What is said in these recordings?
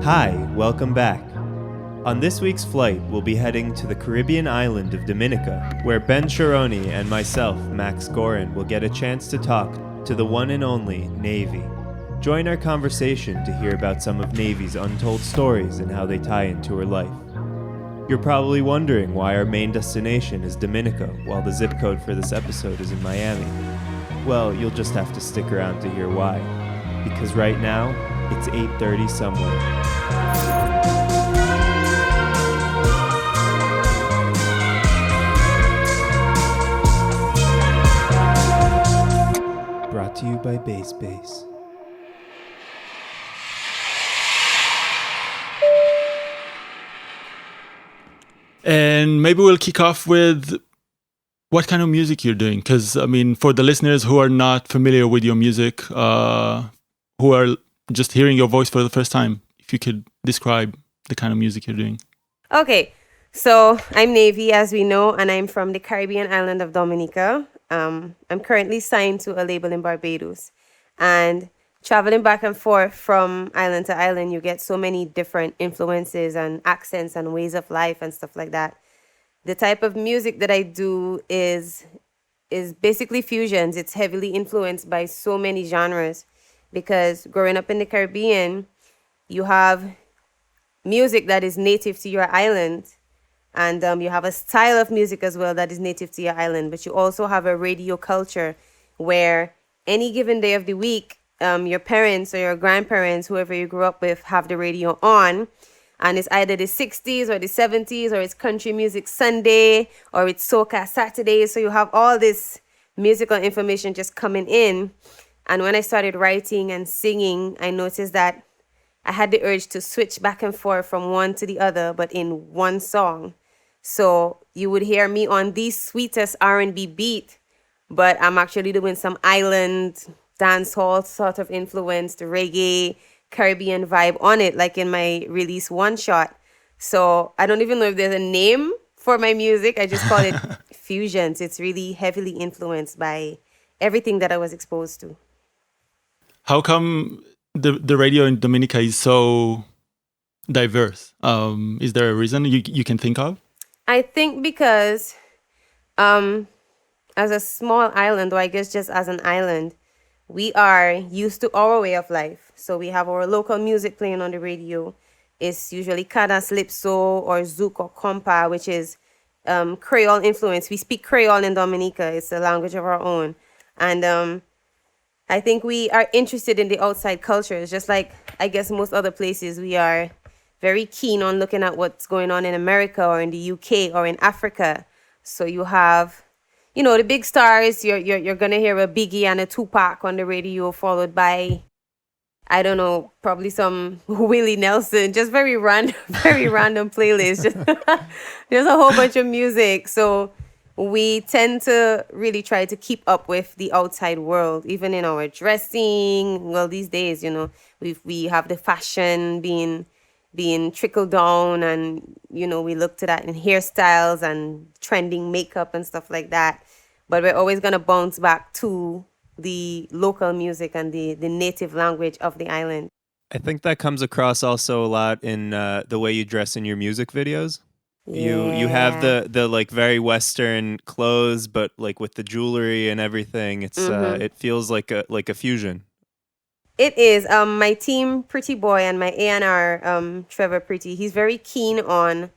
Hi, welcome back. On this week's flight, we'll be heading to the Caribbean island of Dominica, where Ben Sharoni and myself, Max Goren, will get a chance to talk to the one and only Navy. Join our conversation to hear about some of Navy's untold stories and how they tie into her life. You're probably wondering why our main destination is Dominica, while the zip code for this episode is in Miami. Well, you'll just have to stick around to hear why. Because right now, it's 8:30 somewhere. Brought to you by BASSBASE. And maybe we'll kick off with what kind of music you're doing. Because, I mean, for the listeners who are not familiar with your music, who are just hearing your voice for the first time, if you could describe the kind of music you're doing. Okay, so I'm Navy, as we know, and I'm from the Caribbean island of Dominica. I'm currently signed to a label in Barbados. And traveling back and forth from island to island, you get so many different influences and accents and ways of life and stuff like that. The type of music that I do is basically fusions. It's heavily influenced by so many genres because growing up in the Caribbean, you have music that is native to your island, and you have a style of music as well that is native to your island, but you also have a radio culture where any given day of the week, your parents or your grandparents, whoever you grew up with, have the radio on, and it's either the 60s or the 70s, or it's country music Sunday, or it's soca Saturday. So you have all this musical information just coming in. And when I started writing and singing, I noticed that I had the urge to switch back and forth from one to the other, but in one song. So you would hear me on the sweetest R&B beat, but I'm actually doing some island dancehall sort of influenced reggae Caribbean vibe on it, like in my release One Shot. So I don't even know if there's a name for my music. I just call it fusions. It's really heavily influenced by everything that I was exposed to. How come the radio in Dominica is so diverse? Is there a reason you can think of? I think because as a small island, or I guess just as an island, we are used to our way of life. So we have our local music playing on the radio. It's usually Calypso or Zouk or Compa, which is Creole influence. We speak Creole in Dominica. It's a language of our own. And I think we are interested in the outside cultures, just like I guess most other places. We are very keen on looking at what's going on in America or in the UK or in Africa. So you have, you know, the big stars. You're gonna hear a Biggie and a Tupac on the radio, followed by, I don't know, probably some Willie Nelson. Just very random playlist. Just there's a whole bunch of music. So we tend to really try to keep up with the outside world, even in our dressing. Well, these days, you know, we have the fashion being trickled down, and, you know, we look to that in hairstyles and trending makeup and stuff like that. But we're always going to bounce back to the local music and the native language of the island. I think that comes across also a lot in the way you dress in your music videos. Yeah. You have the like very Western clothes, but like with the jewelry and everything, it's it feels like a fusion. It is. My team, Pretty Boy, and my A&R, Trevor Pretty, he's very keen on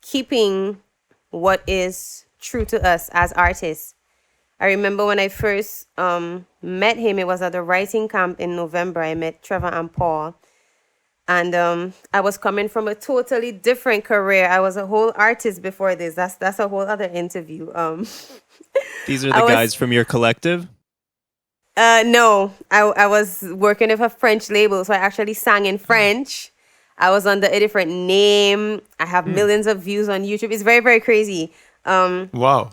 keeping what is true to us as artists. I remember when I first met him, it was at the writing camp in November. I met Trevor and Paul. And I was coming from a totally different career. I was a whole artist before this. That's a whole other interview. These are the guys from your collective? No, I was working with a French label, so I actually sang in French. I was under a different name. I have millions of views on YouTube. It's very, very crazy. Wow.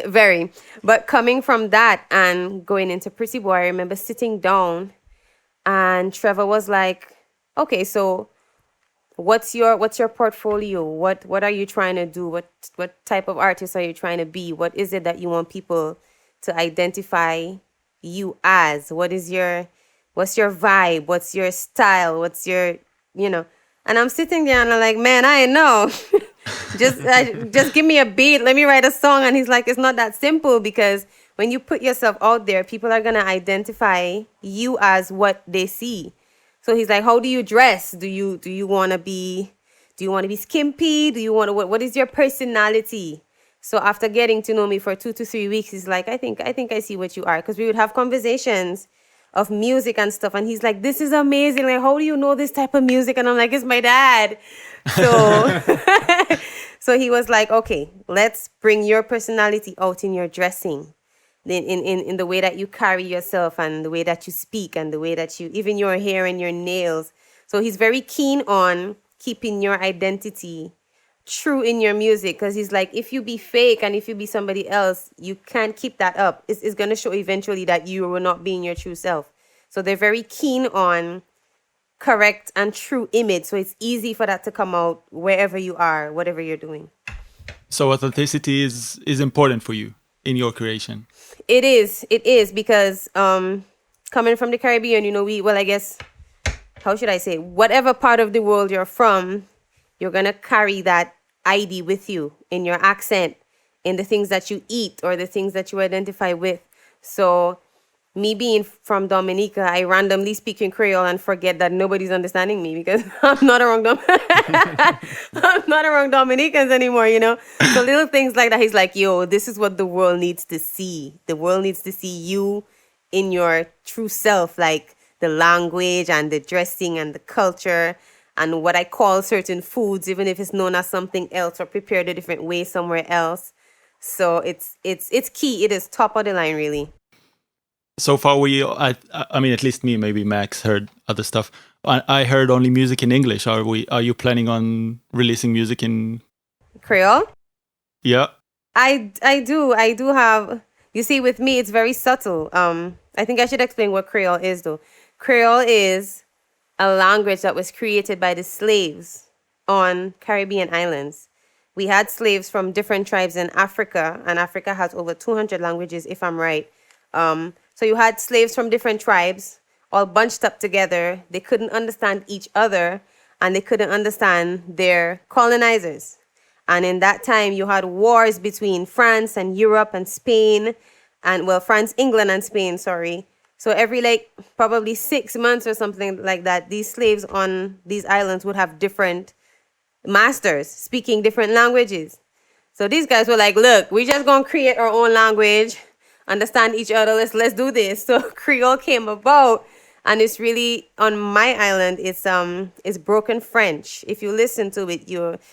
Very. But coming from that and going into Pretty Boy, I remember sitting down and Trevor was like, okay, so what's your portfolio? What are you trying to do? What type of artist are you trying to be? What is it that you want people to identify you as? What's your vibe? What's your style? What's your, And I'm sitting there and I'm like, man, I ain't know. just give me a beat. Let me write a song. And he's like, it's not that simple, because when you put yourself out there, people are going to identify you as what they see. So he's like, how do you dress? Do you want to be skimpy? Do you want to, what is your personality? So after getting to know me for 2 to 3 weeks, he's like, I think I see what you are. Because we would have conversations of music and stuff. And he's like, this is amazing. Like, how do you know this type of music? And I'm like, it's my dad. So, so he was like, okay, let's bring your personality out in your dressing, in the way that you carry yourself and the way that you speak and the way that you, even your hair and your nails. So he's very keen on keeping your identity true in your music, because he's like, if you be fake and if you be somebody else, you can't keep that up. It's going to show eventually that you were not being your true self. So they're very keen on correct and true image. So it's easy for that to come out wherever you are, whatever you're doing. So authenticity is important for you in your creation. It is because coming from the Caribbean, I guess, how should I say, whatever part of the world you're from, you're going to carry that ID with you in your accent, in the things that you eat or the things that you identify with. So me being from Dominica, I randomly speak in Creole and forget that nobody's understanding me, because I'm not around I'm not around Dominicans anymore, So little things like that. He's like, yo, this is what the world needs to see. The world needs to see you in your true self, like the language and the dressing and the culture and what I call certain foods, even if it's known as something else or prepared a different way somewhere else. So it's key. It is top of the line, really. So far, I mean, at least me, maybe Max heard other stuff. I heard only music in English. Are you planning on releasing music in Creole? Yeah. I do have. You see, with me, it's very subtle. I think I should explain what Creole is, though. Creole is a language that was created by the slaves on Caribbean islands. We had slaves from different tribes in Africa, and Africa has over 200 languages, if I'm right. So you had slaves from different tribes all bunched up together. They couldn't understand each other, and they couldn't understand their colonizers. And in that time, you had wars between France and Europe and Spain, France, England, and Spain, sorry. So every probably 6 months or something like that, these slaves on these islands would have different masters speaking different languages. So these guys were like, look, we just gonna create our own language, understand each other, let's do this. So Creole came about, and it's really, on my island, it's broken French. If you listen to it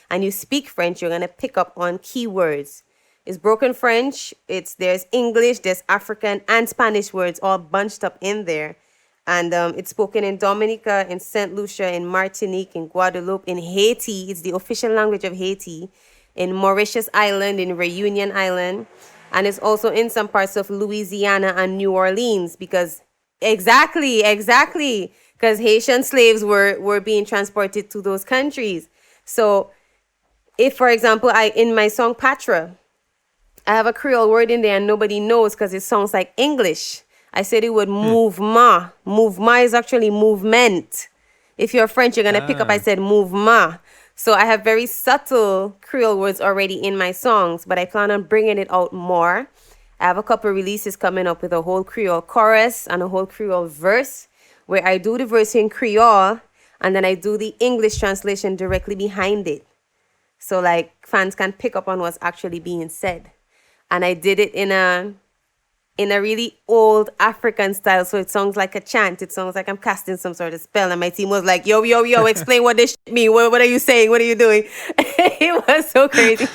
and you speak French, you're gonna pick up on keywords. It's broken French, there's English, there's African and Spanish words all bunched up in there. And it's spoken in Dominica, in St. Lucia, in Martinique, in Guadeloupe, in Haiti. It's the official language of Haiti. In Mauritius Island, in Reunion Island. And it's also in some parts of Louisiana and New Orleans, because exactly, because Haitian slaves were being transported to those countries. So if, for example, in my song Patra, I have a Creole word in there and nobody knows because it sounds like English. I said it would mouvement. Mouvement is actually movement. If you're French, you're going to pick up, I said mouvement. So I have very subtle Creole words already in my songs, but I plan on bringing it out more. I have a couple releases coming up with a whole Creole chorus and a whole Creole verse, where I do the verse in Creole and then I do the English translation directly behind it. So fans can pick up on what's actually being said. And I did it in a really old African style, so it sounds like a chant. It sounds like I'm casting some sort of spell. And my team was like, yo, explain what this shit mean. What are you saying? What are you doing? It was so crazy.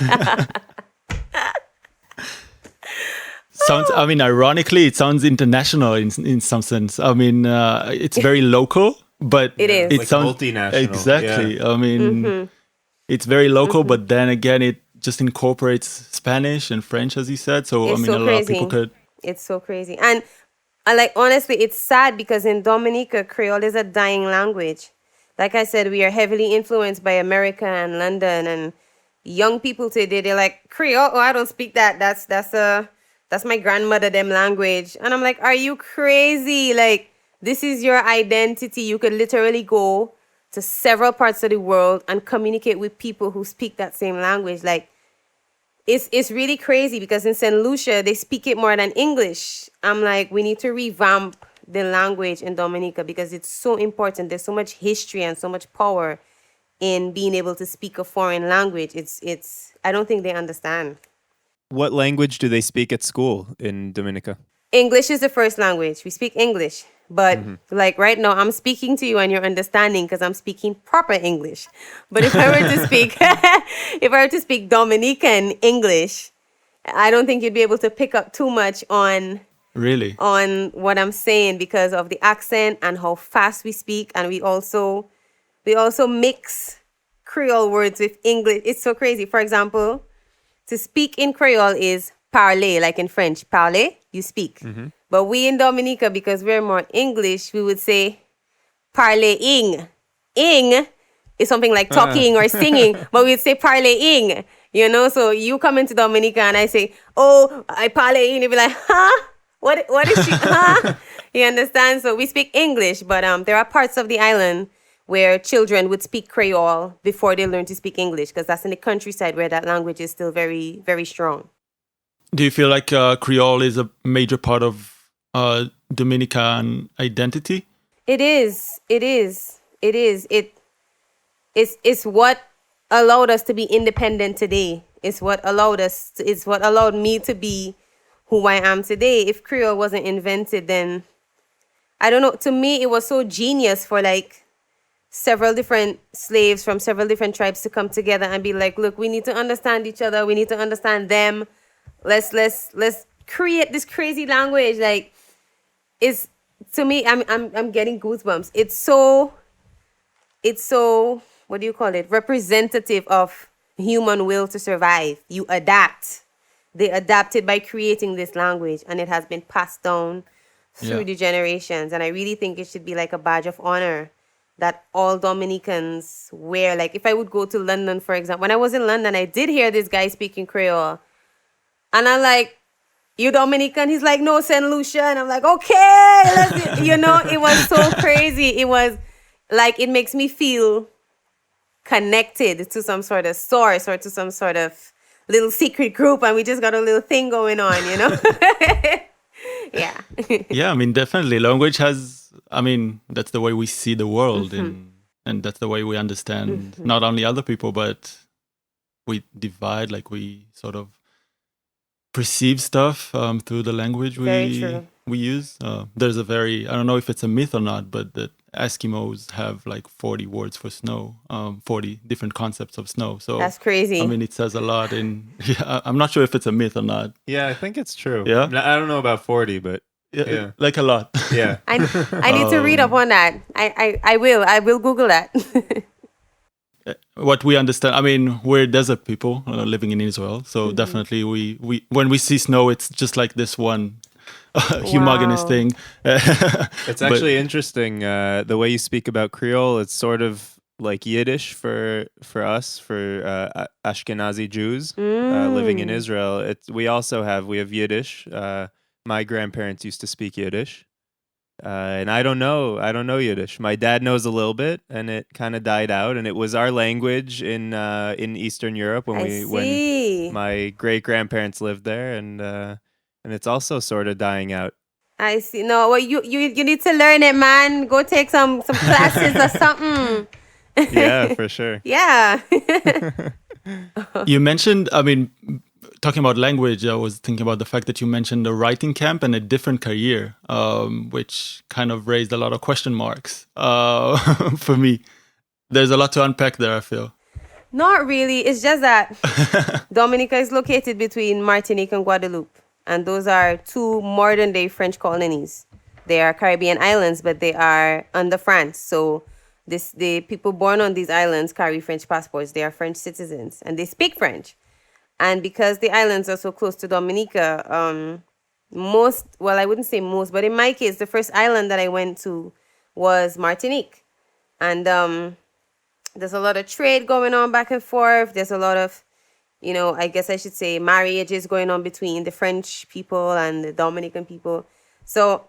Ironically, it sounds international in some sense. It's very local, but it is. It sounds multinational. Exactly. Yeah. It's very local, but then again, it just incorporates Spanish and French, as you said. So, it's a lot of people could... It's so crazy. And honestly, it's sad because in Dominica, Creole is a dying language. Like I said, we are heavily influenced by America and London, and young people today, they're like, Creole? Oh, I don't speak that. That's my grandmother, them language. And I'm like, are you crazy? This is your identity. You could literally go to several parts of the world and communicate with people who speak that same language. Like, it's really crazy because in St. Lucia, they speak it more than English. I'm like, we need to revamp the language in Dominica because it's so important. There's so much history and so much power in being able to speak a foreign language. It's I don't think they understand. What language do they speak at school in Dominica? English is the first language. We speak English. But like right now, I'm speaking to you and you're understanding because I'm speaking proper English. But if I were to speak, if I were to speak Dominican English, I don't think you'd be able to pick up too much on what I'm saying because of the accent and how fast we speak, and we also mix Creole words with English. It's so crazy. For example, to speak in Creole is parler, like in French. Parler, you speak. But we in Dominica, because we're more English, we would say parler-ing. Ing is something like talking or singing, but we'd say parler-ing. You know, so you come into Dominica and I say, oh, I parler-ing. You'd be like, huh? What is she? Huh? You understand? So we speak English, but there are parts of the island where children would speak Creole before they learn to speak English, because that's in the countryside where that language is still very, very strong. Do you feel like Creole is a major part of Dominican identity? It is. It's what allowed us to be independent today. It's what allowed me to be who I am today. If Creole wasn't invented, then I don't know. To me, it was so genius for like several different slaves from several different tribes to come together and be like, look, we need to understand each other. We need to understand them. Let's create this crazy language. Like, it's, to me, I'm getting goosebumps. It's so what do you call it? Representative of human will to survive. You adapt. They adapted by creating this language, and it has been passed down through the generations. And I really think it should be like a badge of honor that all Dominicans wear. Like, if I would go to London, for example, when I was in London, I did hear this guy speaking Creole. And I'm like, you Dominican? He's like, no, St. Lucia. And I'm like, okay, it was so crazy. It was like, it makes me feel connected to some sort of source or to some sort of little secret group. And we just got a little thing going on, Yeah. Yeah, I mean, definitely. Language that's the way we see the world. And that's the way we understand not only other people, but we divide, like we sort of perceive stuff through the language we use. There's I don't know if it's a myth or not, but that Eskimos have like 40 words for snow, 40 different concepts of snow. So that's crazy. I mean, it says a lot. I'm not sure if it's a myth or not. Yeah, I think it's true. Yeah, I don't know about 40, but yeah. Like a lot. Yeah, I need to read up on that. I will Google that. What we understand, I mean, we're desert people living in Israel, so definitely we when we see snow, it's just like this one homogeneous thing. It's actually interesting the way you speak about Creole. It's sort of like Yiddish for us, for Ashkenazi Jews living in Israel. We have Yiddish. My grandparents used to speak Yiddish. And I don't know Yiddish. My dad knows a little bit, and it kind of died out. And it was our language in Eastern Europe when my great grandparents lived there, and it's also sort of dying out. I see. No, well, you need to learn it, man. Go take some classes or something. Yeah, for sure. Yeah. You mentioned, I mean, talking about language, I was thinking about the fact that you mentioned a writing camp and a different career, which kind of raised a lot of question marks for me. There's a lot to unpack there, I feel. Not really. It's just that Dominica is located between Martinique and Guadeloupe. And those are two modern-day French colonies. They are Caribbean islands, but they are under France. So the people born on these islands carry French passports. They are French citizens, and they speak French. And because the islands are so close to Dominica, I wouldn't say most, but in my case, the first island that I went to was Martinique. And there's a lot of trade going on back and forth. There's a lot of, I guess I should say marriages going on between the French people and the Dominican people. So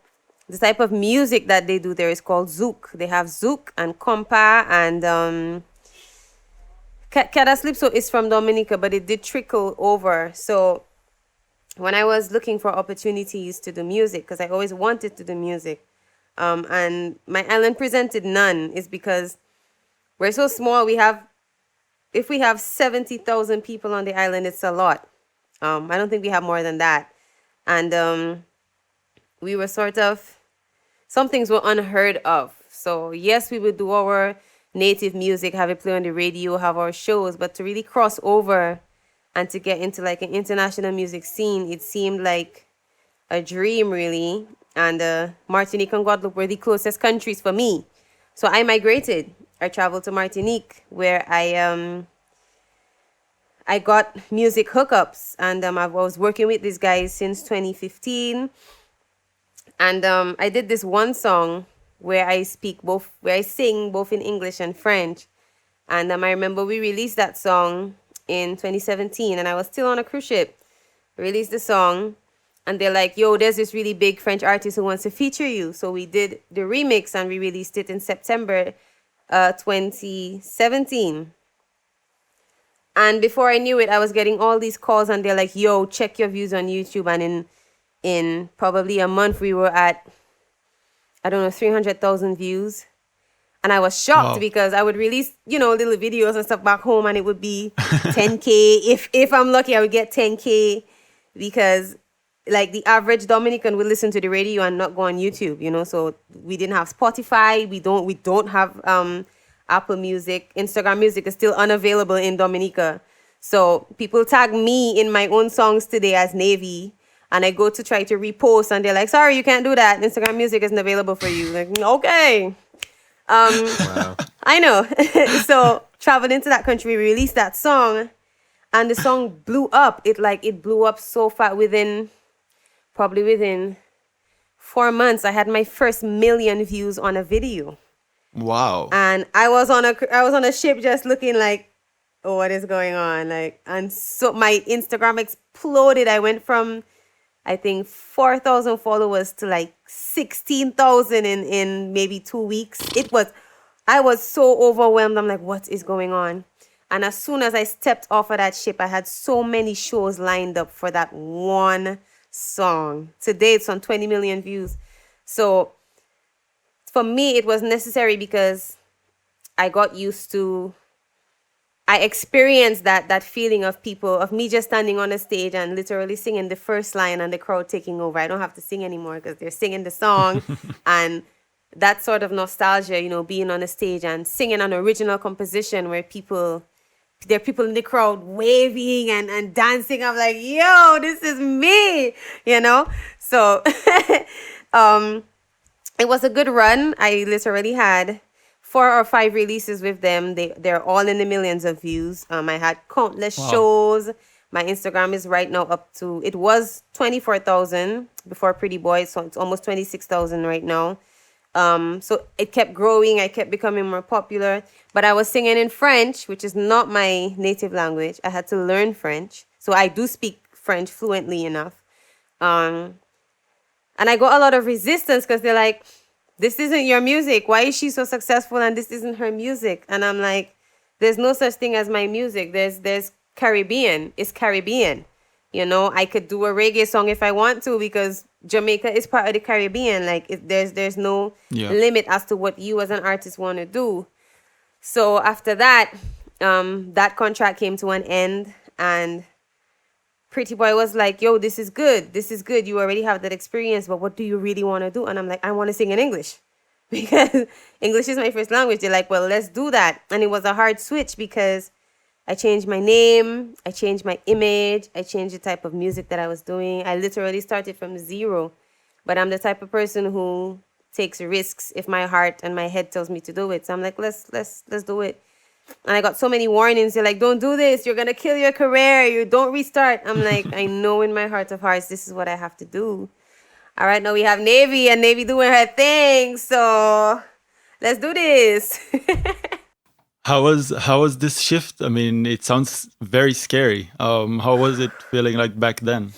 the type of music that they do there is called zouk. They have zouk and compa and Cadaslypso is from Dominica, but it did trickle over. So when I was looking for opportunities to do music, because I always wanted to do music, and my island presented none, is because we're so small. If we have 70,000 people on the island, it's a lot. I don't think we have more than that. And we were some things were unheard of. So yes, we would do our native music, have it play on the radio, have our shows, but to really cross over and to get into like an international music scene, it seemed like a dream, really. And Martinique and Guadeloupe were the closest countries for me. So I migrated. I traveled to Martinique, where I got music hookups, and I was working with these guys since 2015. And I did this one song where I sing both in English and French. And I remember we released that song in 2017, and I was still on a cruise ship. Released the song, and they're like, yo, there's this really big French artist who wants to feature you. So we did the remix, and we released it in September 2017. And before I knew it, I was getting all these calls, and they're like, yo, check your views on YouTube. And in probably a month, we were at, 300,000 views. And I was shocked because I would release, little videos and stuff back home, and it would be 10K. If I'm lucky, I would get 10K, because like the average Dominican would listen to the radio and not go on YouTube, so we didn't have Spotify. We don't have Apple Music. Instagram Music is still unavailable in Dominica. So people tag me in my own songs today as Navy, and I go to try to repost, and they're like, sorry, you can't do that. Instagram Music isn't available for you. Like, okay. Wow. I know. So traveled into that country, we released that song, and the song blew up. It blew up so fast. Within 4 months, I had my first 1 million views on a video. Wow. And I was on a ship just looking like, oh, what is going on? And so my Instagram exploded. I went from, I think, 4,000 followers to like 16,000 in maybe 2 weeks. I was so overwhelmed. I'm like, what is going on? And as soon as I stepped off of that ship, I had so many shows lined up for that one song. Today it's on 20 million views. So for me, it was necessary because I experienced that feeling of me just standing on a stage and literally singing the first line and the crowd taking over. I don't have to sing anymore because they're singing the song. And that sort of nostalgia, being on a stage and singing an original composition where there are people in the crowd waving and dancing. I'm like, yo, this is me, So it was a good run. I literally had 4 or 5 releases with them. They're all in the millions of views. I had countless shows. My Instagram is right now it was 24,000 before Pretty Boy, so it's almost 26,000 right now. So it kept growing. I kept becoming more popular. But I was singing in French, which is not my native language. I had to learn French. So I do speak French fluently enough. And I got a lot of resistance because they're like, this isn't your music. Why is she so successful and this isn't her music? And I'm like, there's no such thing as my music. There's Caribbean. It's Caribbean. I could do a reggae song if I want to, because Jamaica is part of the Caribbean. Like, there's no limit as to what you as an artist want to do. So after that, that contract came to an end, and Pretty Boy was like, yo, this is good. This is good. You already have that experience, but what do you really want to do? And I'm like, I want to sing in English because English is my first language. They're like, well, let's do that. And it was a hard switch because I changed my name. I changed my image. I changed the type of music that I was doing. I literally started from zero, but I'm the type of person who takes risks if my heart and my head tells me to do it. So I'm like, let's do it. And I got so many warnings. They're like, don't do this. You're going to kill your career. You don't restart. I'm like, I know in my heart of hearts, this is what I have to do. All right, now we have Navy, and Navy doing her thing. So let's do this. How was this shift? I mean, it sounds very scary. How was it feeling like back then?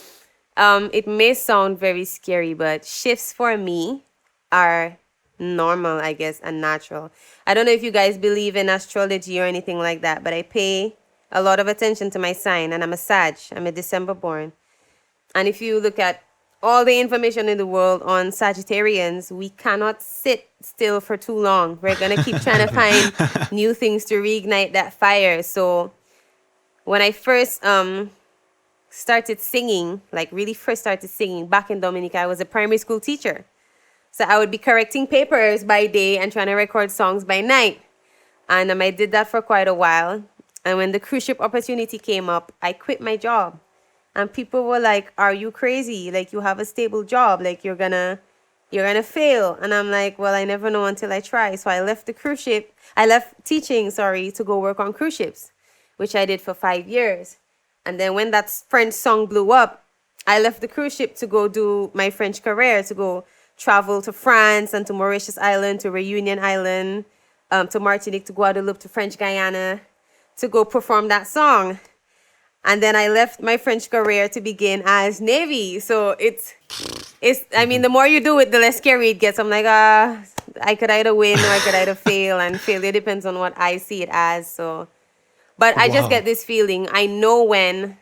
It may sound very scary, but shifts for me are normal, I guess, and natural. I don't know if you guys believe in astrology or anything like that, but I pay a lot of attention to my sign, and I'm a Sag. I'm a December born. And if you look at all the information in the world on Sagittarians, we cannot sit still for too long. We're going to keep trying to find new things to reignite that fire. So when I first started singing, like really first started singing back in Dominica, I was a primary school teacher. So I would be correcting papers by day and trying to record songs by night. And I did that for quite a while. And when the cruise ship opportunity came up, I quit my job. And people were like, are you crazy? Like, you have a stable job. Like, you're gonna fail. And I'm like, well, I never know until I try. So I left the cruise ship. I left teaching, to go work on cruise ships, which I did for 5 years. And then when that French song blew up, I left the cruise ship to go do my French career, to go travel to France and to Mauritius Island, to Reunion Island, to Martinique, to Guadeloupe, to French Guyana, to go perform that song. And then I left my French career to begin as Navy. So I mean, the more you do it, the less scary it gets. I'm like, I could either win or I could either fail. And failure depends on what I see it as. So, but I just get this feeling. I know when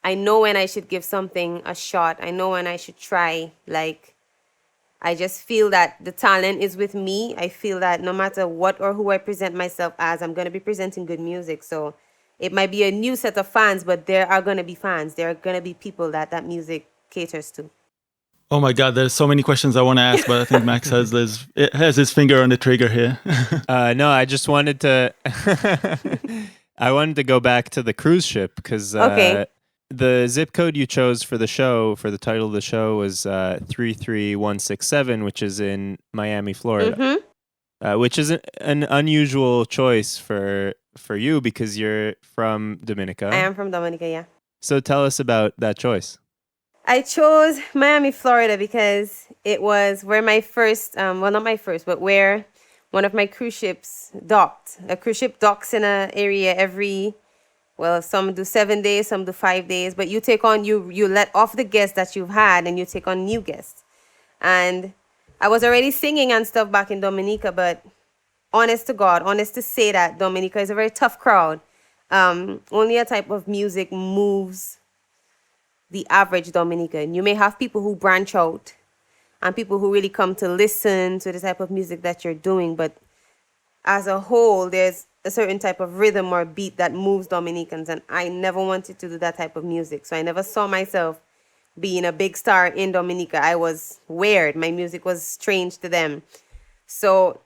I should give something a shot. I know when I should try. Like, I just feel that the talent is with me. I feel that no matter what or who I present myself as, I'm going to be presenting good music. So it might be a new set of fans, but there are going to be fans. There are going to be people that music caters to. Oh my God, there's so many questions I want to ask, but I think Max has his finger on the trigger here. No, I just wanted to... I wanted to go back to the cruise ship because the zip code you chose for the show, for the title of the show, was 33167, which is in Miami, Florida, which is an unusual choice for you because you're from Dominica. I am from Dominica, yeah. So tell us about that choice. I chose Miami, Florida because it was where my first, well, not my first, but where one of my cruise ships docked. A cruise ship docks in an area some do 7 days, some do 5 days, but you take on, you let off the guests that you've had and you take on new guests. And I was already singing and stuff back in Dominica, but honest to say that Dominica is a very tough crowd. Only a type of music moves the average Dominican. You may have people who branch out and people who really come to listen to the type of music that you're doing, but as a whole, there's a certain type of rhythm or beat that moves Dominicans, and I never wanted to do that type of music. So I never saw myself being a big star in Dominica. I was weird. My music was strange to them. So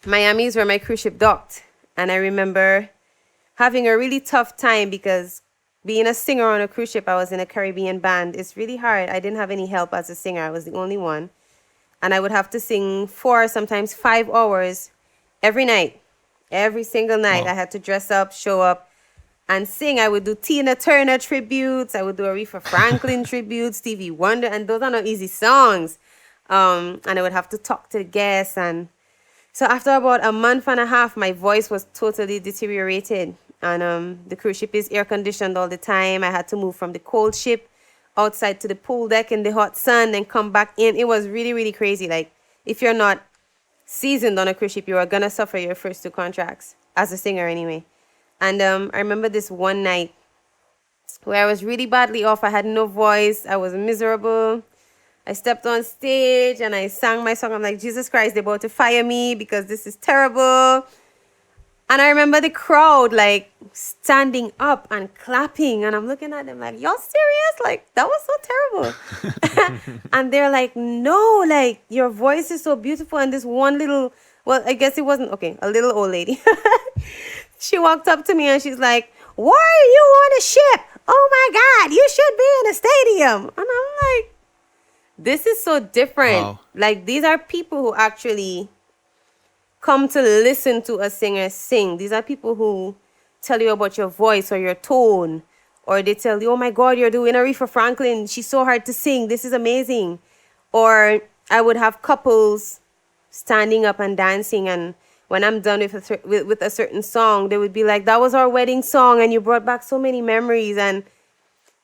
Miami is where my cruise ship docked, and I remember having a really tough time because being a singer on a cruise ship, I was in a Caribbean band. It's really hard. I didn't have any help as a singer. I was the only one. And I would have to sing 4, sometimes 5 hours every night. Every single night. Wow. I had to dress up, show up, and sing. I would do Tina Turner tributes. I would do Aretha Franklin tributes, Stevie Wonder, and those are not easy songs. And I would have to talk to the guests. And so after about a month and a half, my voice was totally deteriorated. And the cruise ship is air conditioned all the time. I had to move from the cold ship outside to the pool deck in the hot sun and come back in. It was really, really crazy. Like, if you're not seasoned on a cruise ship, you are gonna suffer your first 2 contracts as a singer anyway. And I remember this one night where I was really badly off. I had no voice. I was miserable. I stepped on stage and I sang my song. I'm like, Jesus Christ, they're about to fire me because this is terrible. And I remember the crowd like standing up and clapping, and I'm looking at them like, y'all serious? Like, that was so terrible. And they're like, no, like, your voice is so beautiful. And this one little, well, I guess it wasn't, okay, a little old lady. She walked up to me and she's like, why are you on a ship? Oh my God, you should be in a stadium. And I'm like, this is so different. Wow. Like, these are people who actually come to listen to a singer sing. These are people who tell you about your voice or your tone, or they tell you, oh my God, you're doing Aretha Franklin. She's so hard to sing. This is amazing. Or I would have couples standing up and dancing, and when I'm done with a certain song, they would be like, that was our wedding song and you brought back so many memories. And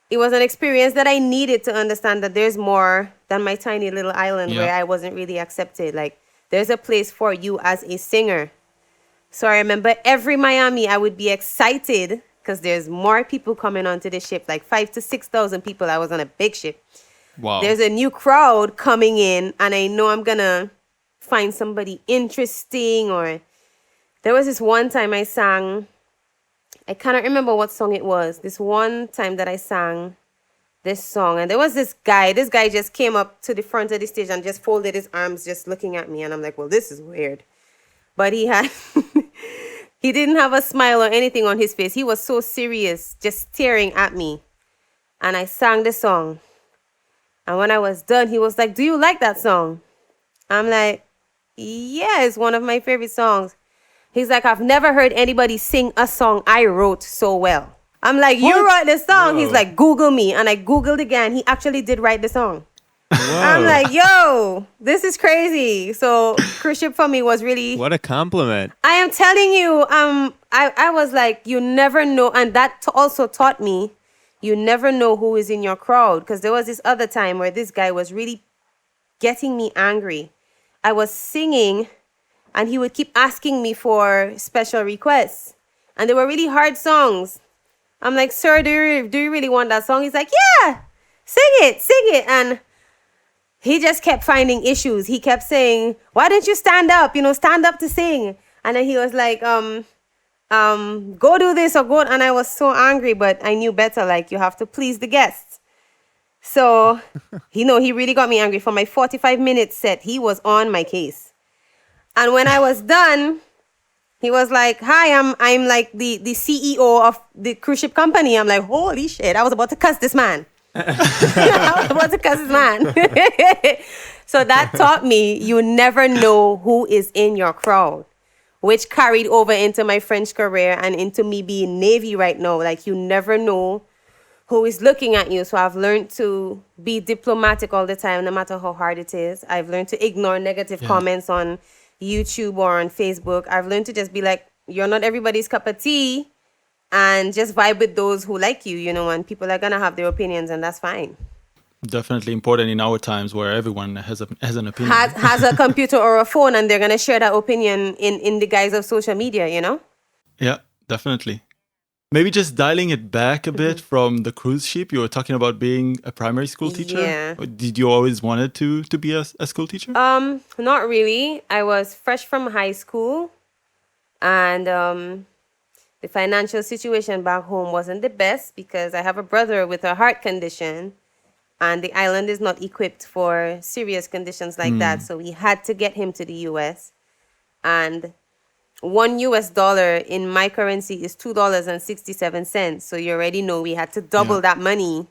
it was an experience that I needed to understand that there's more than my tiny little island where I wasn't really accepted. Like, there's a place for you as a singer. So I remember every Miami, I would be excited because there's more people coming onto the ship, like 5,000 to 6,000 people. I was on a big ship. Wow. There's a new crowd coming in, and I know I'm going to find somebody interesting. Or there was this one time I sang, I cannot remember what song it was. This one time that I sang this song, and there was this guy just came up to the front of the stage and just folded his arms just looking at me, and I'm like, well, this is weird. But he had he didn't have a smile or anything on his face. He was so serious, just staring at me. And I sang the song, and when I was done, he was like, do you like that song? I'm like, yeah, it's one of my favorite songs. He's like, I've never heard anybody sing a song I wrote so well. I'm like, you wrote the song? Whoa. He's like, Google me. And I Googled again. He actually did write the song. Whoa. I'm like, yo, this is crazy. So cruise ship for me was really... What a compliment. I am telling you, I was like, you never know. And that also taught me, you never know who is in your crowd. Because there was this other time where this guy was really getting me angry. I was singing and he would keep asking me for special requests. And they were really hard songs. I'm like, sir, do you really want that song? He's like, yeah, sing it. And he just kept finding issues. He kept saying, why don't you stand up? Stand up to sing. And then he was like, go do this or go. And I was so angry, but I knew better. Like, you have to please the guests. So, he really got me angry. For my 45-minute set, he was on my case. And when I was done, he was like, hi, I'm like the CEO of the cruise ship company. I'm like, holy shit, I was about to cuss this man. So that taught me you never know who is in your crowd, which carried over into my French career and into me being Navy right now. Like, you never know who is looking at you. So I've learned to be diplomatic all the time, no matter how hard it is. I've learned to ignore negative comments on YouTube or on Facebook. I've learned to just be like, you're not everybody's cup of tea, and just vibe with those who like you, and people are going to have their opinions, and that's fine. Definitely important in our times where everyone has an opinion. Has a computer or a phone, and they're going to share that opinion in the guise of social media, Yeah, definitely. Maybe just dialing it back a bit from the cruise ship, you were talking about being a primary school teacher. Yeah. Did you always wanted to be a school teacher? Not really. I was fresh from high school, and the financial situation back home wasn't the best because I have a brother with a heart condition, and the island is not equipped for serious conditions like that. So we had to get him to the US, and $1 in my currency is $2.67. So you already know we had to double that money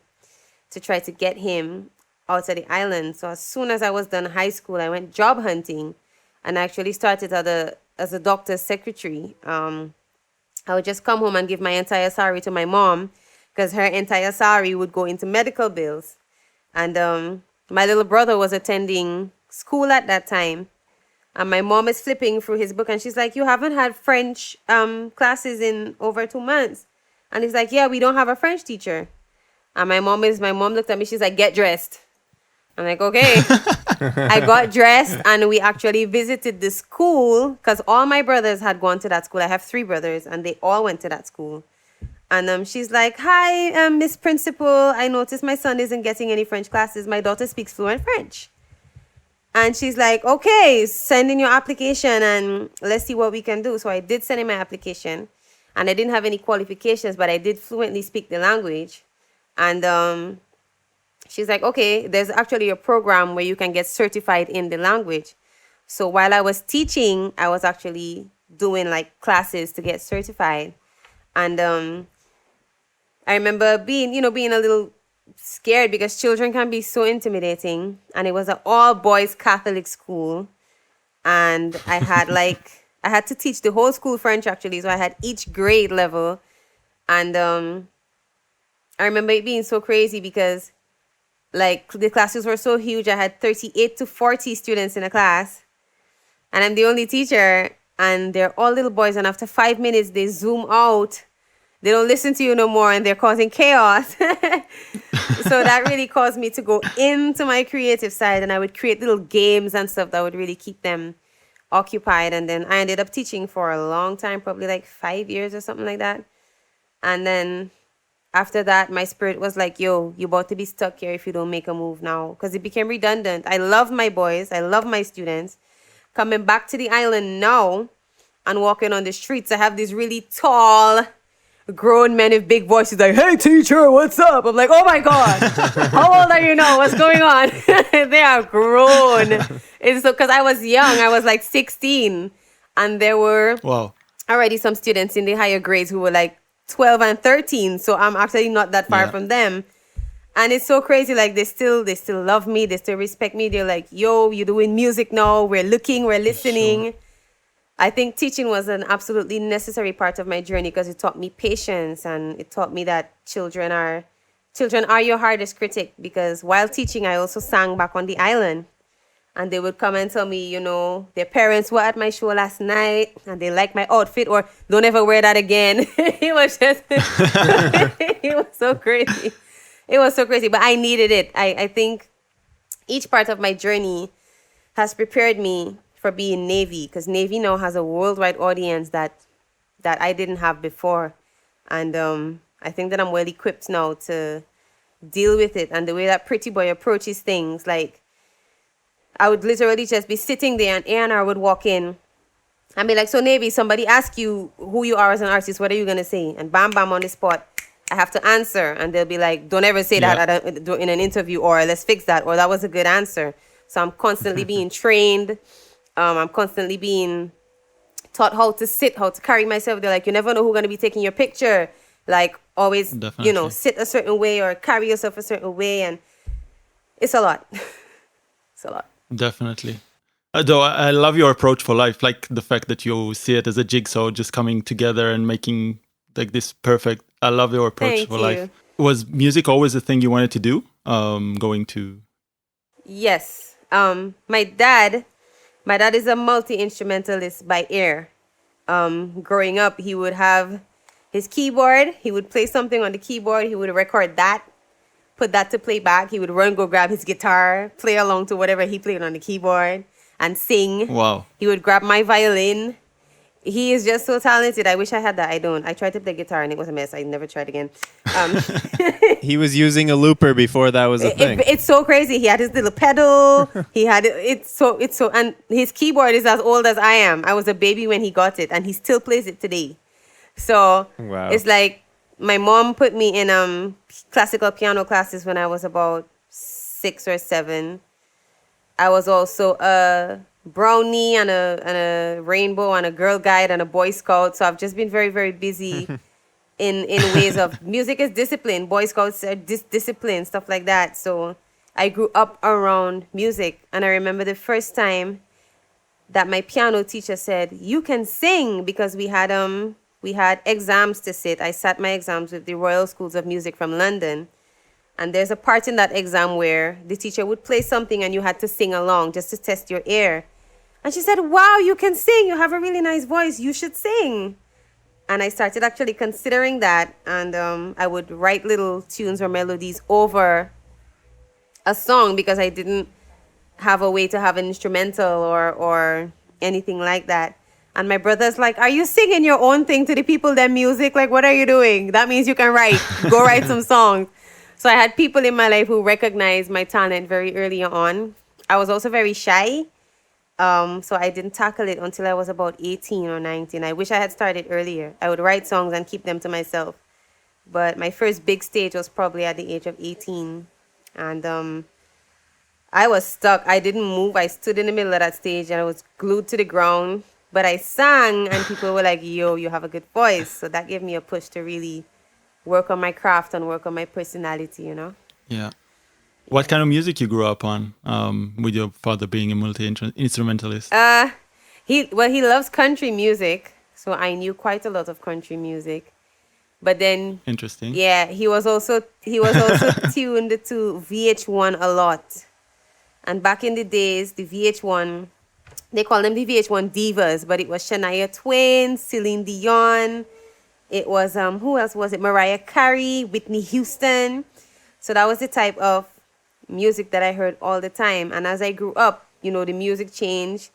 to try to get him out of the island. So as soon as I was done high school, I went job hunting, and I actually started as a doctor's secretary. I would just come home and give my entire salary to my mom because her entire salary would go into medical bills. And my little brother was attending school at that time. And my mom is flipping through his book, and she's like, you haven't had French classes in over 2 months. And he's like, yeah, we don't have a French teacher. And my mom looked at me, she's like, get dressed. I'm like, okay. I got dressed, and we actually visited the school because all my brothers had gone to that school. I have 3 brothers, and they all went to that school. And she's like, hi, Miss Principal. I noticed my son isn't getting any French classes. My daughter speaks fluent French. And she's like, okay, send in your application and let's see what we can do. So I did send in my application, and I didn't have any qualifications, but I did fluently speak the language. And she's like, okay, there's actually a program where you can get certified in the language. So while I was teaching, I was actually doing like classes to get certified. And I remember being a little scared because children can be so intimidating, and it was an all-boys Catholic school, and I had to teach the whole school French actually, so I had each grade level. And I remember it being so crazy because like the classes were so huge. I had 38 to 40 students in a class, and I'm the only teacher, and they're all little boys, and after 5 minutes they zoom out they don't listen to you no more and they're causing chaos. So that really caused me to go into my creative side, and I would create little games and stuff that would really keep them occupied. And then I ended up teaching for a long time, probably like 5 years or something like that. And then after that, my spirit was like, yo, you're about to be stuck here if you don't make a move now, because it became redundant. I love my boys. I love my students. Coming back to the island now and walking on the streets, I have these really tall, grown men with big voices like, hey, teacher, what's up? I'm like, oh, my God. How old are you now? What's going on? They are grown. It's so because I was young. I was like 16. And there were already some students in the higher grades who were like 12 and 13. So I'm actually not that far from them. And it's so crazy. Like they still love me. They still respect me. They're like, yo, you're doing music now. We're looking, we're listening. Sure. I think teaching was an absolutely necessary part of my journey because it taught me patience, and it taught me that children are your hardest critic. Because while teaching, I also sang back on the island, and they would come and tell me, you know, their parents were at my show last night and they like my outfit, or don't ever wear that again. It was just, it was so crazy. It was so crazy, but I needed it. I think each part of my journey has prepared me for being Navy, because Navy now has a worldwide audience that I didn't have before. And I think that I'm well equipped now to deal with it. And the way that Pretty Boy approaches things, like I would literally just be sitting there and A&R would walk in and be like, so Navy, somebody ask you who you are as an artist, what are you going to say? And bam, bam, on the spot, I have to answer. And they'll be like, don't ever say that in an interview, or let's fix that, or that was a good answer. So I'm constantly being trained. I'm constantly being taught how to sit, how to carry myself. They're like, you never know who's going to be taking your picture. Like, always, you know, sit a certain way or carry yourself a certain way. And it's a lot. It's a lot. Definitely. Though I love your approach for life, like the fact that you see it as a jigsaw just coming together and making like this perfect. I love your approach for life. Was music always the thing you wanted to do? Going to? Yes. My dad is a multi-instrumentalist by ear. Growing up, he would have his keyboard. He would play something on the keyboard. He would record that, put that to play back. He would run, go grab his guitar, play along to whatever he played on the keyboard, and sing. Wow. He would grab my violin. He is just so talented. I wish I had that. I don't. I tried to play guitar and it was a mess. I never tried again. He was using a looper before that was a thing. It's so crazy. He had his little pedal. He had it's so and his keyboard is as old as I am. I was a baby when he got it, and he still plays it today. So It's like my mom put me in classical piano classes when I was about 6 or 7. I was also a brownie and a rainbow and a Girl Guide and a Boy Scout. So I've just been very, very busy in ways of music is discipline. Boy Scouts are discipline, stuff like that. So I grew up around music. And I remember the first time that my piano teacher said, you can sing, because we had exams to sit. I sat my exams with the Royal Schools of Music from London. And there's a part in that exam where the teacher would play something and you had to sing along just to test your ear. And she said, wow, you can sing. You have a really nice voice. You should sing. And I started actually considering that. And I would write little tunes or melodies over a song, because I didn't have a way to have an instrumental or anything like that. And my brother's like, are you singing your own thing to the people, their music? Like, what are you doing? That means you can write. Go write some songs. So I had people in my life who recognized my talent very early on. I was also very shy. So I didn't tackle it until I was about 18 or 19. I wish I had started earlier. I would write songs and keep them to myself. But my first big stage was probably at the age of 18. And I was stuck. I didn't move. I stood in the middle of that stage and I was glued to the ground. But I sang and people were like, yo, you have a good voice. So that gave me a push to really work on my craft and work on my personality, you know? Yeah. What kind of music you grew up on, with your father being a multi-instrumentalist? He loves country music. So I knew quite a lot of country music. But then... Interesting. Yeah, he was also tuned to VH1 a lot. And back in the days, the VH1... They call them the VH1 divas, but it was Shania Twain, Celine Dion, It was who else was it? Mariah Carey, Whitney Houston. So that was the type of music that I heard all the time. And as I grew up, you know, the music changed.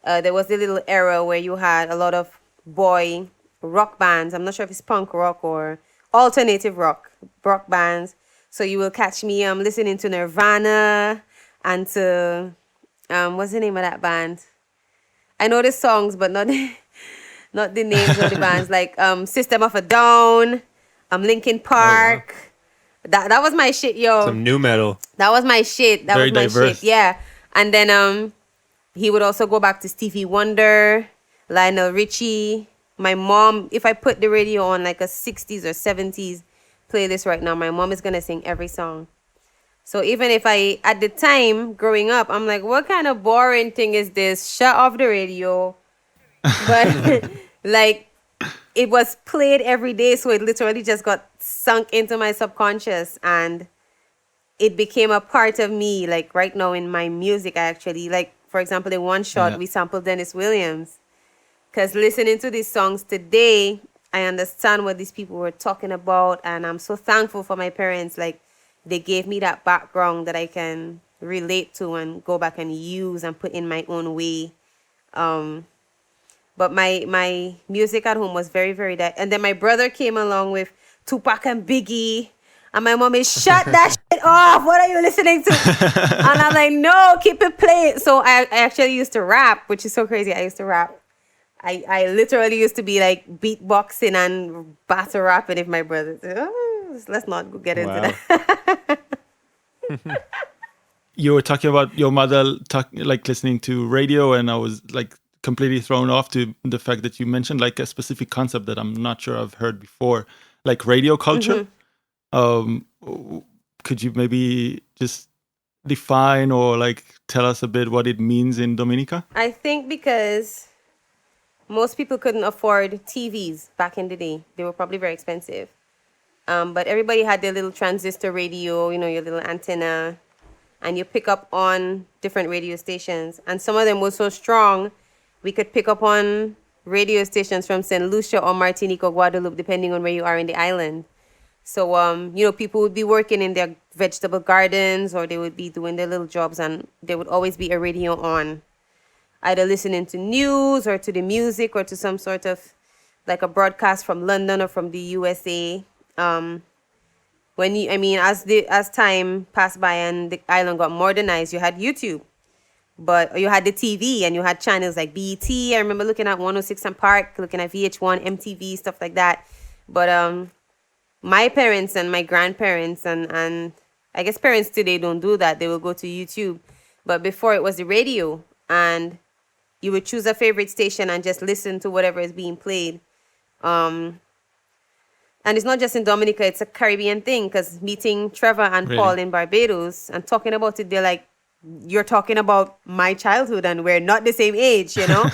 There was a little era where you had a lot of boy rock bands. I'm not sure if it's punk rock or alternative rock bands. So you will catch me listening to Nirvana and to what's the name of that band? I know the songs, but not not the names of the bands. Like System of a Down, Linkin Park. Oh, That was my shit, yo. Some new metal. That was my shit. That Very was my diverse. shit. Yeah. And then he would also go back to Stevie Wonder, Lionel Richie. My mom, if I put the radio on like a 60s or 70s playlist right now, my mom is gonna sing every song. So even if at the time growing up, I'm like, what kind of boring thing is this? Shut off the radio. But like, it was played every day, so it literally just got sunk into my subconscious, and it became a part of me. Like right now in my music, I actually, like, for example, in one shot, Yeah. we sampled Dennis Williams. Because listening to these songs today, I understand what these people were talking about, and I'm so thankful for my parents. Like, they gave me that background that I can relate to and go back and use and put in my own way. But my music at home was very, very that. And then my brother came along with Tupac and Biggie. And my mom is, shut that shit off. What are you listening to? And I'm like, no, keep it playing. So I actually used to rap, which is so crazy. I used to rap. I literally used to be like beatboxing and battle rapping if my brother said, oh, let's not get into that. You were talking about your mother like listening to radio, and I was like completely thrown off to the fact that you mentioned like a specific concept that I'm not sure I've heard before, like radio culture. Could you maybe just define or like tell us a bit what it means in Dominica? I think because most people couldn't afford TVs back in the day. They were probably very expensive. But everybody had their little transistor radio, you know, your little antenna, and you pick up on different radio stations. And some of them were so strong, we could pick up on radio stations from St. Lucia or Martinique or Guadeloupe, depending on where you are in the island. So, you know, people would be working in their vegetable gardens, or they would be doing their little jobs, and there would always be a radio on, either listening to news or to the music or to some sort of like a broadcast from London or from the USA. As time passed by and the island got modernized, you had YouTube, but you had the TV and you had channels like BET. I remember looking at 106 and Park, looking at VH1, MTV, stuff like that. But my parents and my grandparents and I guess parents today don't do that. They will go to YouTube. But before, it was the radio, and you would choose a favorite station and just listen to whatever is being played. And it's not just in Dominica, it's a Caribbean thing, because meeting Trevor and Really? Paul in Barbados and talking about it, they're like, you're talking about my childhood and we're not the same age, you know?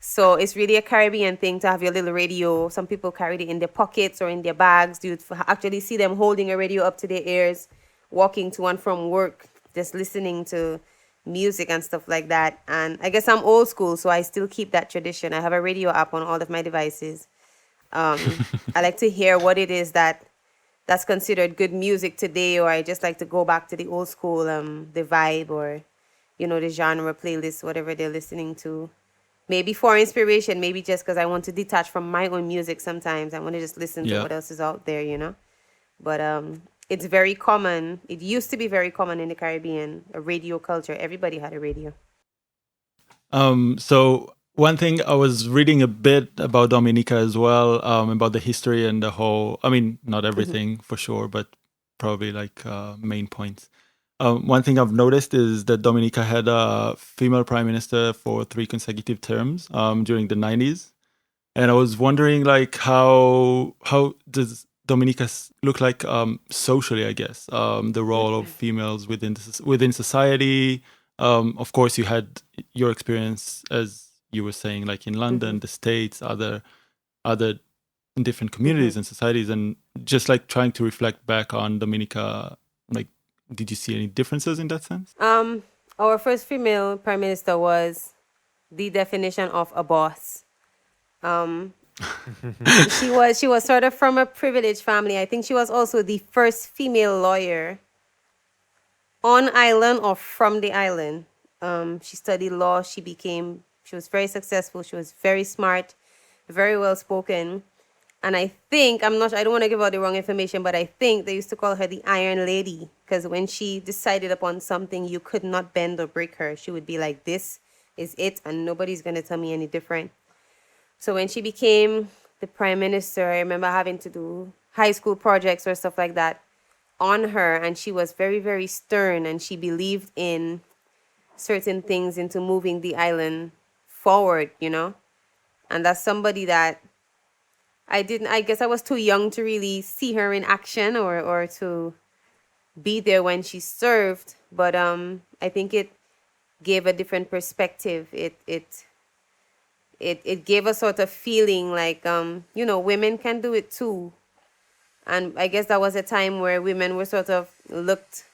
So it's really a Caribbean thing to have your little radio. Some people carry it in their pockets or in their bags. You'd actually see them holding a radio up to their ears, walking to and from work, just listening to music and stuff like that. And I guess I'm old school, so I still keep that tradition. I have a radio app on all of my devices. I like to hear what it is that's considered good music today, or I just like to go back to the old school, the vibe, or, you know, the genre playlist, whatever they're listening to. Maybe for inspiration, maybe just because I want to detach from my own music sometimes. I want to just listen to what else is out there, you know? But it's very common. It used to be very common in the Caribbean, a radio culture. Everybody had a radio. So one thing, I was reading a bit about Dominica as well, about the history and the whole, I mean, not everything for sure, but probably like main points. One thing I've noticed is that Dominica had a female prime minister for 3 consecutive terms during the 90s. And I was wondering, like, how does Dominica look like socially, I guess, the role of females within society. Of course, you had your experience, as you were saying, like in London, the States, other different communities and societies, and just like trying to reflect back on Dominica, like, did you see any differences in that sense? Our first female prime minister was the definition of a boss. She was sort of from a privileged family. I think she was also the first female lawyer on island or from the island. She studied law. She was very successful. She was very smart, very well spoken. And I don't want to give out the wrong information, but I think they used to call her the Iron Lady because when she decided upon something, you could not bend or break her. She would be like, this is it, and nobody's going to tell me any different. So when she became the prime minister, I remember having to do high school projects or stuff like that on her, and she was very, very stern, and she believed in certain things into moving the island forward, and that's somebody that I guess I was too young to really see her in action or to be there when she served, but I think it gave a different perspective. It gave a sort of feeling like women can do it too. And I guess that was a time where women were sort of looked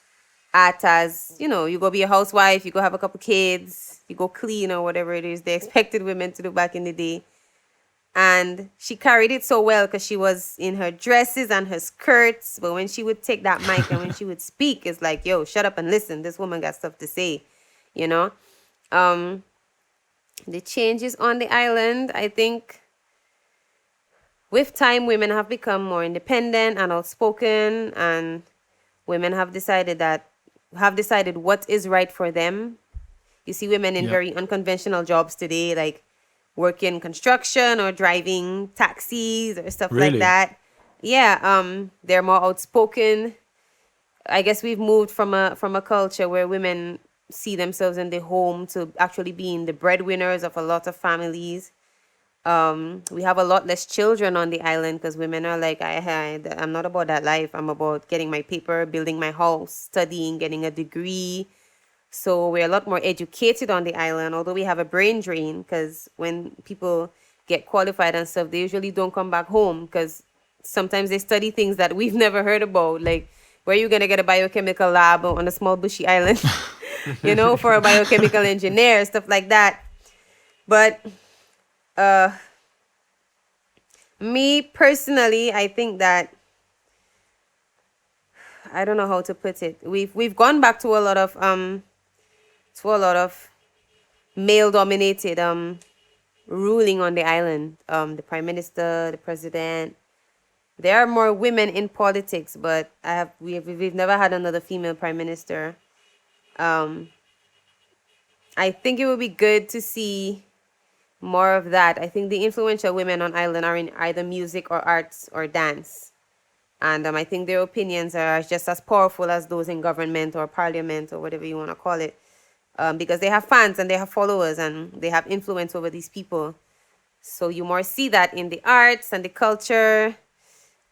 at as, you go be a housewife, you go have a couple kids, you go clean or whatever it is they expected women to do back in the day. And she carried it so well because she was in her dresses and her skirts. But when she would take that mic and when she would speak, it's like, yo, shut up and listen. This woman got stuff to say, The changes on the island, I think with time, women have become more independent and outspoken, and women have decided what is right for them. You see women in very unconventional jobs today, like working construction or driving taxis or stuff like that. Yeah, they're more outspoken. I guess we've moved from a culture where women see themselves in the home to actually being the breadwinners of a lot of families. We have a lot less children on the island because women are like, I'm not about that life. I'm about getting my paper, building my house, studying, getting a degree. So we're a lot more educated on the island, although we have a brain drain because when people get qualified and stuff, they usually don't come back home because sometimes they study things that we've never heard about. Like, where are you going to get a biochemical lab on a small bushy island, for a biochemical engineer, stuff like that. But me personally, I think that, I don't know how to put it. We've gone back to a lot of male-dominated ruling on the island. The prime minister, the president. There are more women in politics, but we've never had another female prime minister. I think it would be good to see more of that. I think the influential women on island are in either music or arts or dance. And I think their opinions are just as powerful as those in government or parliament or whatever you want to call it. Because they have fans and they have followers and they have influence over these people. So you more see that in the arts and the culture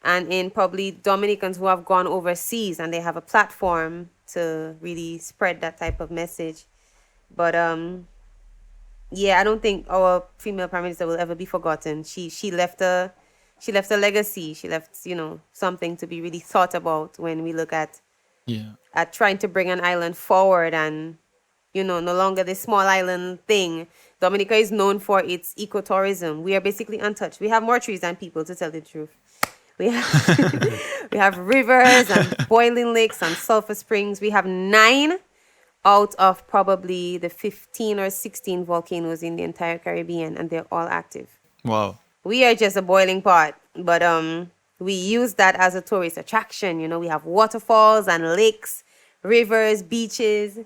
and in probably Dominicans who have gone overseas and they have a platform to really spread that type of message. But I don't think our female prime minister will ever be forgotten. She left a legacy. She left, something to be really thought about when we look at trying to bring an island forward and, no longer this small island thing. Dominica is known for its ecotourism. We are basically untouched. We have more trees than people, to tell the truth. We have rivers and boiling lakes and sulfur springs. We have 9 out of probably the 15 or 16 volcanoes in the entire Caribbean, and they're all active. Wow. We are just a boiling pot, but we use that as a tourist attraction. We have waterfalls and lakes, rivers, beaches.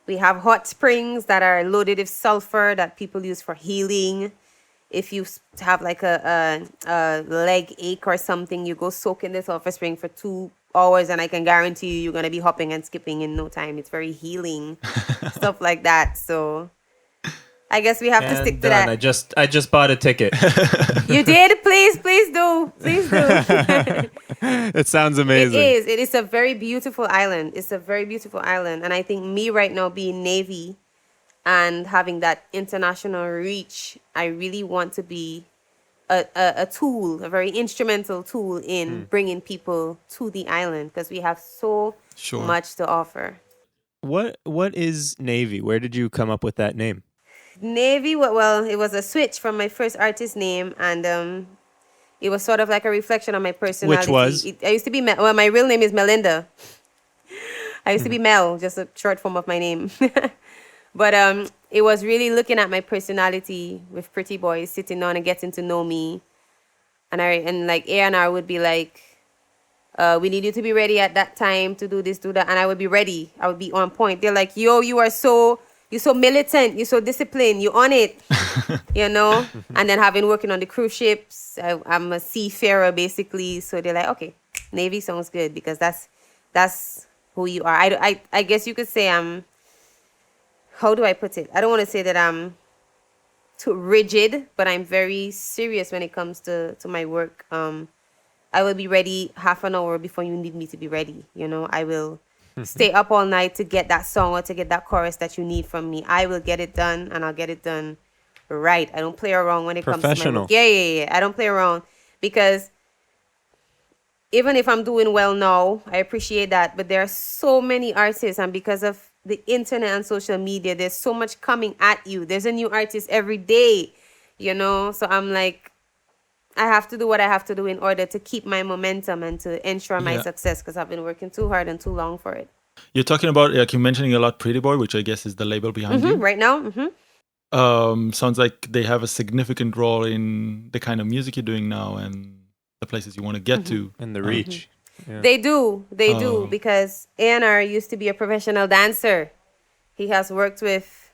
We have hot springs that are loaded with sulfur that people use for healing. If you have like a leg ache or something, you go soak in the sulfur spring for 2 hours and I can guarantee you're going to be hopping and skipping in no time. It's very healing, stuff like that. So I guess we have to stick to that. I just bought a ticket. You did? Please do. Please do. It sounds amazing. It is a very beautiful island. It's a very beautiful island. And I think me right now being Navy and having that international reach, I really want to be a tool, a very instrumental tool in bringing people to the island because we have so much to offer. What is Navy? Where did you come up with that name? Navy, well, it was a switch from my first artist name, and it was sort of like a reflection on my personality. Which was? I used to be, my real name is Melinda. I used to be Mel, just a short form of my name. But it was really looking at my personality with Pretty Boys sitting down and getting to know me. And like A&R would be like, we need you to be ready at that time to do this, do that. And I would be ready. I would be on point. They're like, yo, you're so militant. You're so disciplined. You're on it, you know? And then having working on the cruise ships, I'm a seafarer basically. So they're like, okay, Navy sounds good because that's who you are. I guess you could say how do I put it? I don't want to say that I'm too rigid, but I'm very serious when it comes to my work. I will be ready half an hour before you need me to be ready. You know, I will stay up all night to get that song or to get that chorus that you need from me. I will get it done, and I'll get it done right. I don't play around when it comes to my work. Yeah. I don't play around because even if I'm doing well now, I appreciate that. But there are so many artists, and because of the internet and social media, there's so much coming at you. There's a new artist every day, you know? So I'm like, I have to do what I have to do in order to keep my momentum and to ensure my success because I've been working too hard and too long for it. You're talking about, like you're mentioning a lot Pretty Boy, which I guess is the label behind you. Right now. Sounds like they have a significant role in the kind of music you're doing now and the places you want to get to. And the reach. Yeah. They do because A&R used to be a professional dancer. He has worked with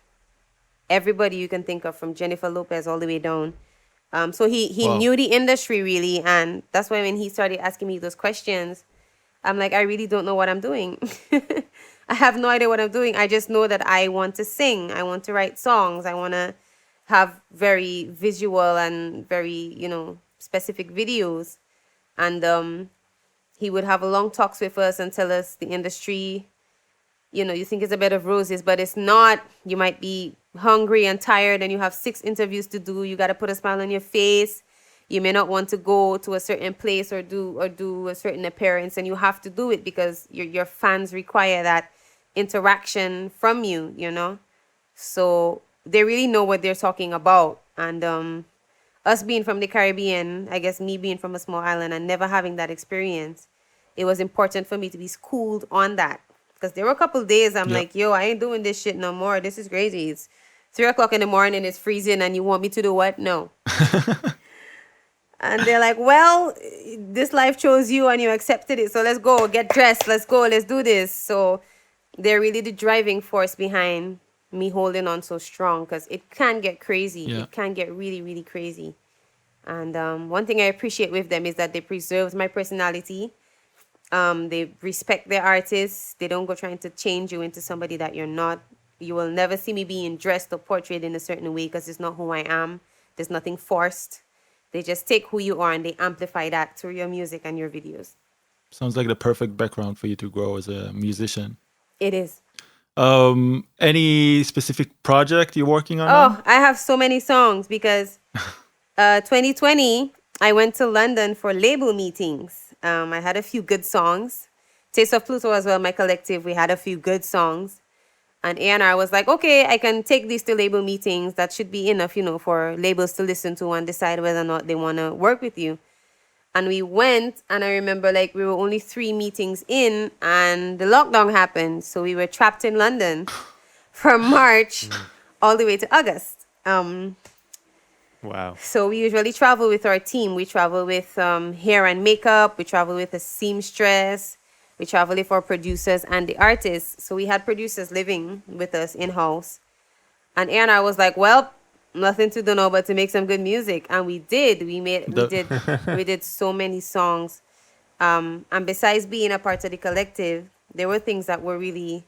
everybody you can think of, from Jennifer Lopez all the way down. So he knew the industry really, and that's why when he started asking me those questions, I'm like, I really don't know what I'm doing. I have no idea what I'm doing. I just know that I want to sing. I want to write songs. I want to have very visual and very, specific videos. And he would have long talks with us and tell us the industry, you think it's a bed of roses, but it's not. You might be hungry and tired and you have 6 interviews to do. You got to put a smile on your face. You may not want to go to a certain place or do a certain appearance, and you have to do it because your fans require that interaction from you, So they really know what they're talking about. And us being from the Caribbean, I guess me being from a small island and never having that experience, it was important for me to be schooled on that. Because there were a couple of days I'm like, yo, I ain't doing this shit no more. This is crazy. It's 3 o'clock in the morning, it's freezing, and you want me to do what? No. And they're like, well, this life chose you and you accepted it. So let's go, get dressed. Let's go, let's do this. So they're really the driving force behind me holding on so strong, because it can get crazy. Yeah. It can get really, really crazy. And one thing I appreciate with them is that they preserve my personality. They respect their artists. They don't go trying to change you into somebody that you're not. You will never see me being dressed or portrayed in a certain way because it's not who I am. There's nothing forced. They just take who you are and they amplify that through your music and your videos. Sounds like the perfect background for you to grow as a musician. It is. Any specific project you're working on? Oh, I have so many songs because 2020, I went to London for label meetings. I had a few good songs. Taste of Pluto as well, my collective, we had a few good songs. And A&R was like, okay, I can take these to label meetings. That should be enough, for labels to listen to and decide whether or not they want to work with you. And we went, and I remember we were only 3 meetings in, and the lockdown happened. So we were trapped in London from March all the way to August. Wow. So we usually travel with our team. We travel with hair and makeup. We travel with a seamstress. We travel with our producers and the artists. So we had producers living with us in-house. And A&R was like, well, nothing to do now but to make some good music. And we did. We did so many songs. And besides being a part of the collective, there were things that were really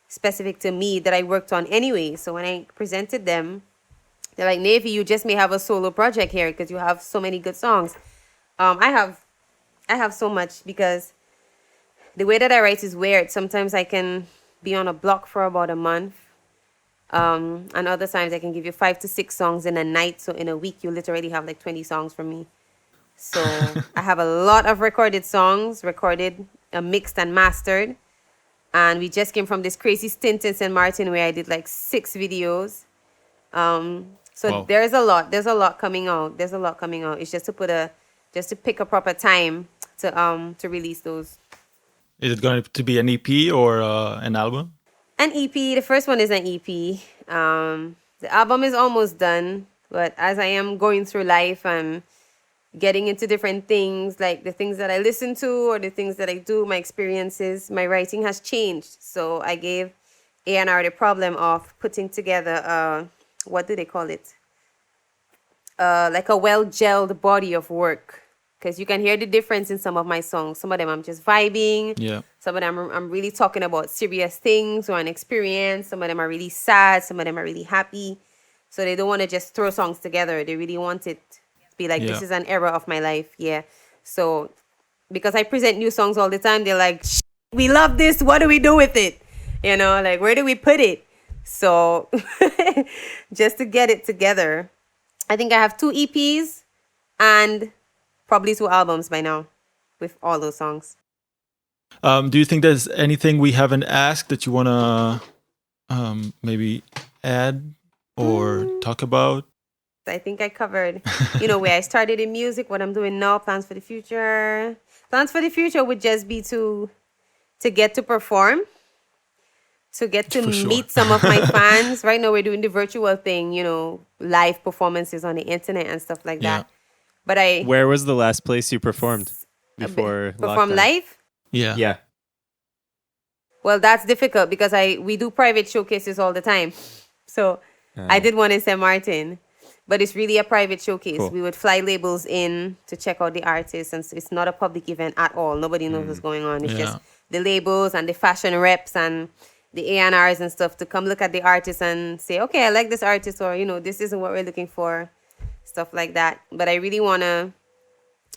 specific to me that I worked on anyway. So when I presented them, they're like, Navy, you just may have a solo project here because you have so many good songs. I have so much because the way that I write is weird. Sometimes I can be on a block for about a month. And other times I can give you 5 to 6 songs in a night. So in a week, you literally have 20 songs from me. So I have a lot of recorded songs, mixed and mastered. And we just came from this crazy stint in St. Martin where I did 6 videos. So Wow. there's a lot coming out. There's a lot coming out. It's just to pick a proper time to release those. Is it going to be an EP or an album? An EP. The first one is an EP. The album is almost done, but as I am going through life and getting into different things, like the things that I listen to or the things that I do, my experiences, my writing has changed. So I gave A&R the problem of putting together what do they call it? Like a well-gelled body of work. Because you can hear the difference in some of my songs. Some of them I'm just vibing. Yeah. Some of them I'm really talking about serious things or an experience. Some of them are really sad. Some of them are really happy. So they don't want to just throw songs together. They really want it to be like, Yeah. this is an era of my life. Yeah. So because I present new songs all the time, they're like, we love this. What do we do with it? You know, like, where do we put it? So just to get it together, I think I have 2 EPs and probably 2 albums by now with all those songs. Do you think there's anything we haven't asked that you want to maybe add or talk about? I think I covered, where I started in music, what I'm doing now, plans for the future. Plans for the future would just be to get to perform, to get to For sure. meet some of my fans. Right now we're doing the virtual thing, live performances on the internet and stuff like that. But Where was the last place you performed before perform lockdown? live? Yeah. Yeah. Well, that's difficult because we do private showcases all the time. So I did one in St. Martin, but it's really a private showcase. Cool. We would fly labels in to check out the artists, and so it's not a public event at all. Nobody knows what's going on. It's just the labels and the fashion reps and the A&Rs and stuff to come look at the artist and say, okay, I like this artist, or, this isn't what we're looking for, stuff like that. But I really want to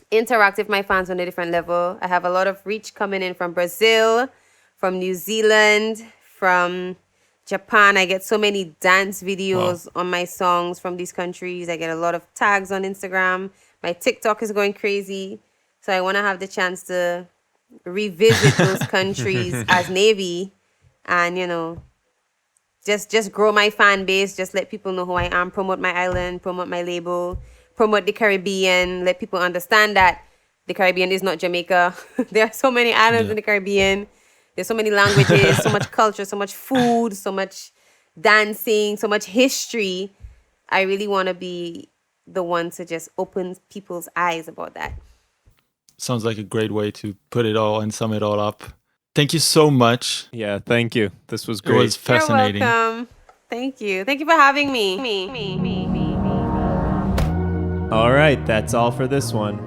interact with my fans on a different level. I have a lot of reach coming in from Brazil, from New Zealand, from Japan. I get so many dance videos on my songs from these countries. I get a lot of tags on Instagram. My TikTok is going crazy. So I want to have the chance to revisit those countries as Navy and, just grow my fan base, just let people know who I am, promote my island, promote my label, promote the Caribbean, let people understand that the Caribbean is not Jamaica. There are so many islands in the Caribbean. There's so many languages, so much culture, so much food, so much dancing, so much history. I really want to be the one to just open people's eyes about that. Sounds like a great way to put it all and sum it all up. Thank you so much. Yeah, thank you. This was It great. was fascinating. You're welcome. Thank you. Thank you for having me. All right, that's all for this one.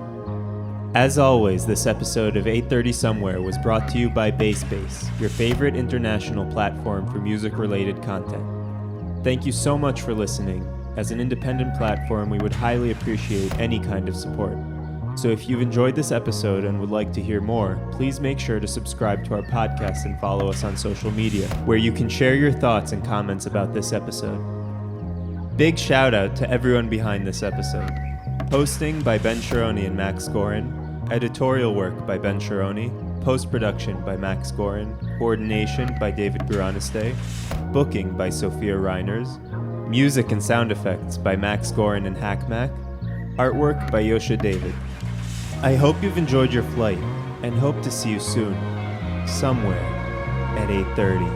As always, this episode of 830 Somewhere was brought to you by BASSBASE, your favorite international platform for music-related content. Thank you so much for listening. As an independent platform, we would highly appreciate any kind of support. So if you've enjoyed this episode and would like to hear more, please make sure to subscribe to our podcast and follow us on social media, where you can share your thoughts and comments about this episode. Big shout out to everyone behind this episode. Hosting by Ben Sharoni and Max Goren, editorial work by Ben Sharoni, post-production by Max Goren, coordination by David Gronostay, booking by Sophia Reiners, music and sound effects by Max Goren and HackMac, artwork by Joscha David. I hope you've enjoyed your flight and hope to see you soon, somewhere at 8:30.